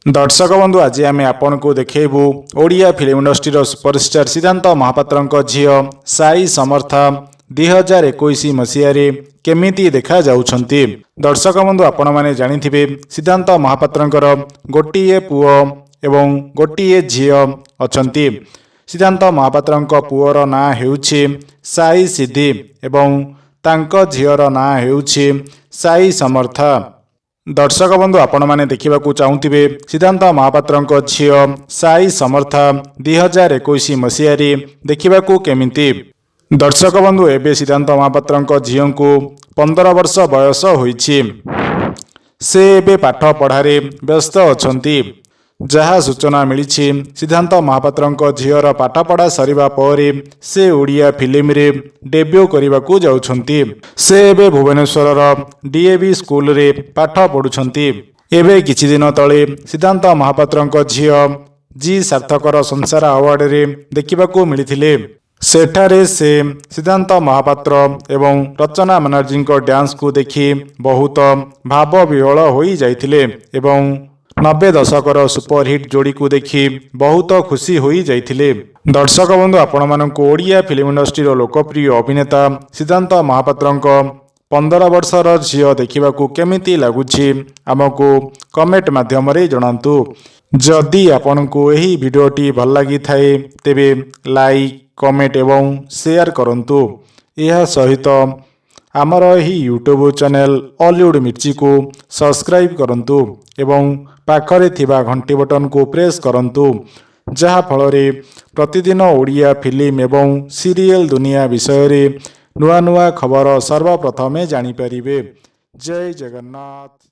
दर्शक बंधु आज आम आपण को देखु ओडिया फिल्म इंडस्ट्री सुपरस्टार सिद्धांत महापात्र झील साई समर्था 2021 मसीह केमिति देखा जाउछंती। दर्शक बंधु आपण माने जानिथिबे सिद्धांत महापात्रंकर गोटिए पुओ एवं गोटिए झील अछंती। सिद्धांत महापात्रंक पुओर ना हेउछि साई सिद्धि एवं तांक झीवर ना हेउछि साई समर्था। दर्शक बंधु आपण माने देखा चाहूथिबे सिद्धांत महापात्र झील साई समर्था 2021 मसीह देखा केमिति। दर्शक बंधु एबे सिद्धांत महापात्र झील को 15 वर्ष बयस होइछि। से एबे पाठ पढ़ारे व्यस्त अछंती। जहा सूचना मिली सिद्धांत महापात्र झीवर पाठपढ़ा सरिबा परे से ओडिया फिल्म रे डेब्यू करने जाउछंती। से एबे भुवनेश्वर डीएवी स्कूल रे पाठ पढ़ुछंती। एबे किछि दिन तले सिद्धांत महापात्र झील जी सार्थकर संसार अवार्ड रे देखिबाकू मिलिथिले। सेठारे से सिद्धांत महापात्र एवं रचना बनर्जी डांस को देखि बहुत भाव विह्वल होई जाइथिले एवं 90 दशकर सुपरहिट जोड़ी को देखि बहुत खुशी होई जाइथिले। दर्शक बंधु आपण मानक ओडिया फिल्म इंडस्ट्री लोकप्रिय अभिनेता सिद्धांत महापात्र 15 वर्षर झील देखा केमिति लगुछि आमको कमेंट माध्यम रे जणांतु। जदि आपण को एही वीडियोटी भल लगी थाए तेबे लाइक कमेंट एवं शेयर करंतु। यह सहित आमर एही यूट्यूब चैनल हॉलीवुड मिर्ची को सब्सक्राइब करंतु एवं पाखरे थिबा घंटी बटन को प्रेस करंतु, जहा फलरे प्रतिदिन ओडिया फिल्म एवं सीरियल दुनिया विषय रे नुआ नुआ खबर सर्वप्रथमे जानि परिबे। जय जगन्नाथ।